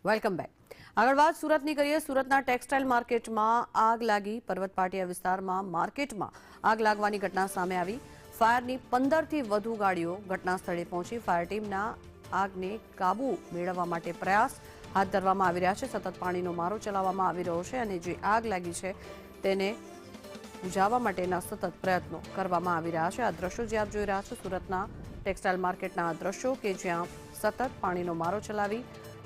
Welcome back. આગળ વાત સુરતની કરીએ। સુરતના ટેક્સટાઇલ માર્કેટમાં આગ લાગી। પર્વત પાટિયા વિસ્તારમાં માર્કેટમાં આગ લાગવાની ઘટના સામે આવી। ફાયરની 15થી વધુ ગાડીઓ ઘટના સ્થળે પહોંચી ફાયર ટીમના આગને કાબુ મેળવવા માટે પ્રયાસ હાથ ધરવામાં આવી રહ્યા છે। સતત પાણીનો મારો ચલાવવામાં આવી રહ્યો છે અને જે આગ લાગી છે તેને બુઝાવવા માટેના સતત પ્રયત્નો કરવામાં આવી રહ્યા છે। આ દ્રશ્યો જે આપ જોઈ રહ્યા છો સુરતના ટેક્સટાઇલ માર્કેટના આ દ્રશ્યો કે જ્યાં સતત પાણીનો મારો ચલાવી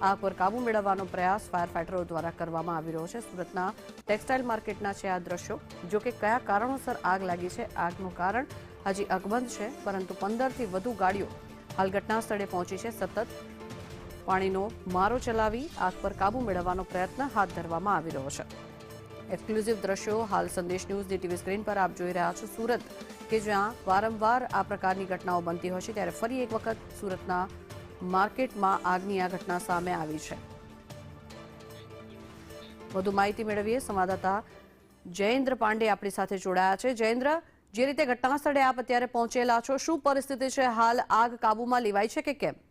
આગ પર કાબુ મેળવવાનો પ્રયાસ ફાયર ફાઇટરો દ્વારા કરવામાં આવી રહ્યો છે। સુરતના ટેક્સટાઇલ માર્કેટના છે આ દ્રશ્યો। જો કે કયા કારણોસર આગ લાગી છે આગનું કારણ હજી અકબંધ છે, પરંતુ 15થી વધુ ગાડીઓ હાલ ઘટના સ્થળે પહોંચી છે। સતત પાણીનો મારો ચલાવી આગ પર કાબુ મેળવવાનો પ્રયત્ન હાથ ધરવામાં આવી રહ્યો છે। એક્સક્લુઝિવ દ્રશ્યો હાલ સંદેશ ન્યૂઝની ટીવી સ્ક્રીન પર આપ જોઈ રહ્યા છો। સુરત કે જ્યાં વારંવાર આ પ્રકારની ઘટનાઓ બનતી હોય છે, ત્યારે ફરી એક વખત સુરતના માર્કેટમાં આગની આ ઘટના સામે આવી છે। વધુ માહિતી મેળવીએ। સંવાદદાતા જયેન્દ્ર પાંડે આપણી સાથે જોડાયા છે। જયેન્દ્ર, જે રીતે ઘટના સ્થળે આપ અત્યારે પહોંચેલા છો, શું પરિસ્થિતિ છે? હાલ આગ કાબુમાં લેવાઈ છે કે કેમ?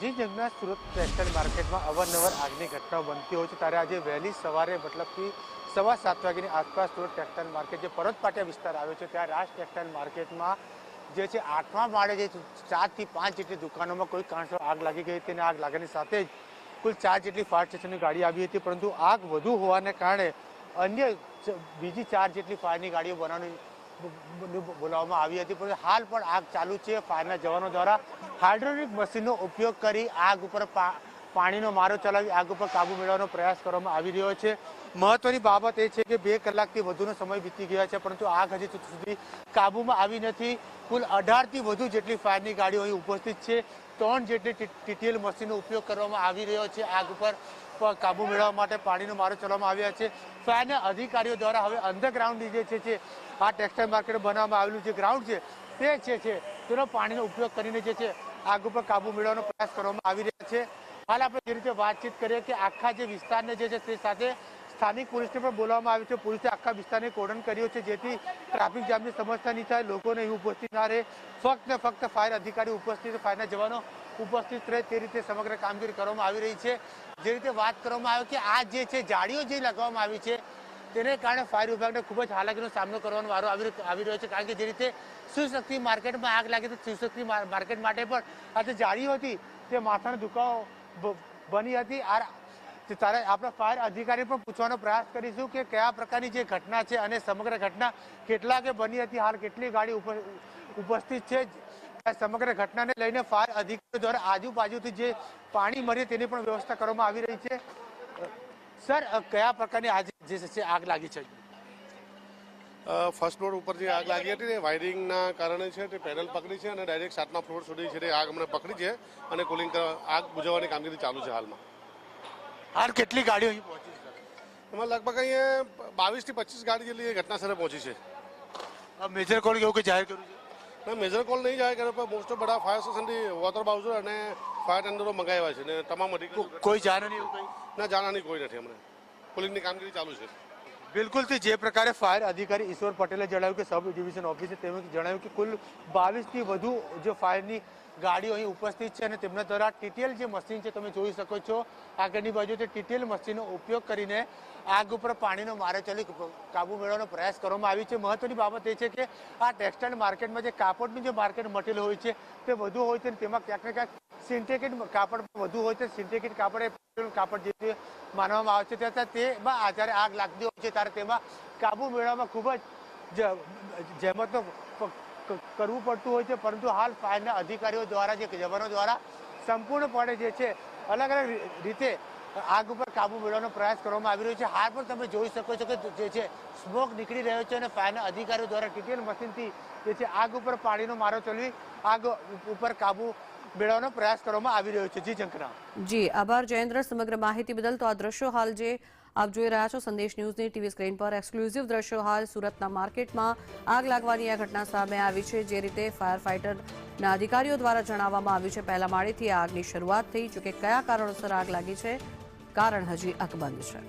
જી જગન્નાથ, સુરત ટેક્સટાઇલ માર્કેટમાં અવારનવાર આગની ઘટનાઓ બનતી હોય છે, ત્યારે આજે વહેલી સવારે મતલબ કે 7:15 વાગ્યાની આસપાસ સુરત ટેક્સટાઇલ માર્કેટ જે પર્વત પાટિયા વિસ્તાર આવ્યો છે ત્યાં રાજ ટેક્સટાઇલ માર્કેટમાં જે છે 8મા માળે જે 4 થી 5 જેટલી દુકાનોમાં કોઈ કારણસર આગ લાગી ગઈ હતી અને આગ લાગવાની સાથે જ કુલ 4 જેટલી ફાયર સ્ટેશનની ગાડી આવી હતી, પરંતુ આગ વધુ હોવાને કારણે અન્ય બીજી 4 જેટલી ફાયરની ગાડીઓ બોલાવવામાં આવી હતી, પરંતુ હાલ પણ આગ ચાલુ છે। ફાયરના જવાનો દ્વારા હાઇડ્રોલિક મશીનનો ઉપયોગ કરી આગ ઉપર પાણીનો મારો ચલાવી આગ ઉપર કાબુ મેળવવાનો પ્રયાસ કરવામાં આવી રહ્યો છે। મહત્વની બાબત એ છે કે 2 કલાકથી વધુનો સમય વીતી ગયા છે, પરંતુ આગ હજી સુધી કાબુમાં આવી નથી। કુલ 18થી વધુ જેટલી ફાયરની ગાડીઓ અહીં ઉપસ્થિત છે। 3 જેટલી ટીટીએલ મશીનનો ઉપયોગ કરવામાં આવી રહ્યો છે આગ ઉપર કાબુ મેળવવા માટે પાણીનો મારો ચલાવવામાં આવ્યા છે। ફાયરના અધિકારીઓ દ્વારા હવે અંડરગ્રાઉન્ડ જે છે આ ટેક્સટાઇલ માર્કેટ બનાવવામાં આવેલું જે ગ્રાઉન્ડ છે તે છે તેનો પાણીનો ઉપયોગ કરીને જે છે આગ ઉપર કાબુ મેળવવાનો પ્રયાસ કરવામાં આવી રહ્યા છે। હાલ આપણે જે રીતે વાતચીત કરીએ કે આખા જે વિસ્તારને જે છે તે સાથે સ્થાનિક પોલીસને પણ બોલાવવામાં આવ્યું છે। પોલીસે આખા વિસ્તારને કોર્ડન કર્યો છે જેથી ટ્રાફિક જામની સમસ્યા નહીં થાય, લોકોને અહીં ઉપસ્થિત ના રહે, ફક્ત ને ફક્ત ફાયર અધિકારી ઉપસ્થિત, ફાયરના જવાનો ઉપસ્થિત રહે તે રીતે સમગ્ર કામગીરી કરવામાં આવી રહી છે। જે રીતે વાત કરવામાં આવે કે આ જે છે જાળીઓ જે લગાવવામાં આવી છે તેને કારણે ફાયર વિભાગને ખૂબ જ હાલાકીનો સામનો કરવાનો વારો આવી રહ્યો છે, કારણ કે જે રીતે શિવશક્તિ માર્કેટમાં આગ લાગી તો શિવશક્તિ માર્કેટ માટે પણ આ જે જાળીઓ હતી તે માથાનો દુખાવો બની હતી। ત્યારે આપણે ફાયર અધિકારી પણ પૂછવાનો પ્રયાસ કરીશું કે કયા પ્રકારની જે ઘટના છે અને સમગ્ર ઘટના કેટલાકે બની હતી, હાલ કેટલી ગાડી ઉપસ્થિત છે। સમગ્ર ઘટનાને લઈને ફાયર અધિકારીઓ દ્વારા આજુબાજુથી જે પાણી મળે તેની પણ વ્યવસ્થા કરવામાં આવી રહી છે। સર, કયા પ્રકારની આજે જે છે આગ લાગી છે? ફર્સ્ટ ફ્લોર ઉપર જે આગ લાગી હતી તે વાયરિંગના કારણે છે, તે પેનલ પકડી છે અને ડાયરેક્ટ 7મા ફ્લોર સુધી છે તે આગ અમને પકડી છે અને કુલિંગ આગ બુઝાવવાની કામગીરી ચાલુ છે હાલમાં। હાલ કેટલી ગાડીઓ અહીં પહોંચી છે? એમાં લગભગ અહીંયા 22 થી 25 ગાડી જેટલી ઘટના સ્થળે પહોંચી છે। મેજર કોલ કેવું કે જાહેર કર્યું છે? ના, મેજર કોલ નહીં જાહેર કર્યો, પણ મોસ્ટ ઓફ બધા ફાયર સ્ટેશનથી વોટર બાઉઝર અને ફાયર ટેન્ડરો મંગાવ્યા છે ને તમામ અધિકારીઓ કોઈ જાણ નહીં એવું કંઈ? ના, જાણવાની કોઈ નથી અમને। કુલિંગની કામગીરી ચાલુ છે। બિલકુલથી જે પ્રકારે ફાયર અધિકારી ઈશ્વર પટેલે જણાવ્યું કે સબ ડિવિઝન ઓફિસે તેમણે જણાવ્યું કે કુલ 22થી વધુ જે ફાયરની ગાડીઓ અહીં ઉપસ્થિત છે અને તેમના દ્વારા ટીટીએલ જે મશીન છે તમે જોઈ શકો છો આગળની બાજુ તે ટીટીએલ મશીનનો ઉપયોગ કરીને આગ ઉપર પાણીનો મારો ચલાવી કાબુ મેળવવાનો પ્રયાસ કરવામાં આવ્યો છે। મહત્વની બાબત એ છે કે આ ટેક્સટાઇલ માર્કેટમાં જે કાપડનું જે માર્કેટ મટીરિયલ હોય છે તે વધુ હોય છે, તેમાં ક્યાંક ને ક્યાંક સિન્ટેકેટ કાપડ વધુ હોય છે। સિન્ટેકેટ કાપડ એ કાપડ જે માનવામાં આવે છે, ત્યારે તેમાં જ્યારે આગ લાગતી હોય છે ત્યારે તેમાં કાબુ મેળવવામાં ખૂબ જ જહેમતનો કરવું પડતું હોય છે, પરંતુ હાલ ફાયરના અધિકારીઓ દ્વારા જે જવાનો દ્વારા સંપૂર્ણપણે જે છે અલગ અલગ રીતે આગ ઉપર કાબુ મેળવવાનો પ્રયાસ કરવામાં આવી રહ્યો છે। હાલ પણ તમે જોઈ શકો છો કે જે છે સ્મોક નીકળી રહ્યો છે અને ફાયરના અધિકારીઓ દ્વારા ટીટીએલ મશીનથી જે છે આગ ઉપર પાણીનો મારો ચલાવી આગ ઉપર કાબુ મેળવવાનો પ્રયાસ કરવામાં આવી રહ્યો છે। જી જંકના। જી આભાર જયેન્દ્ર સમગ્ર માહિતી બદલ। તો આ દ્રશ્યો હાલ જે આપ જોઈ રહ્યા છો સંદેશ ન્યૂઝની ટીવી સ્ક્રીન પર એક્સક્લુઝિવ દ્રશ્યો હાલ સુરતના માર્કેટમાં આગ લાગવાની આ ઘટના સામે આવી છે। જે રીતે ફાયર ફાઇટરના અધિકારીઓ દ્વારા જણાવવામાં આવ્યું છે પહેલા માળેથી આગની શરૂઆત થઈ, જોકે કયા કારણોસર આગ લાગી છે કારણ હજી અકબંધ છે।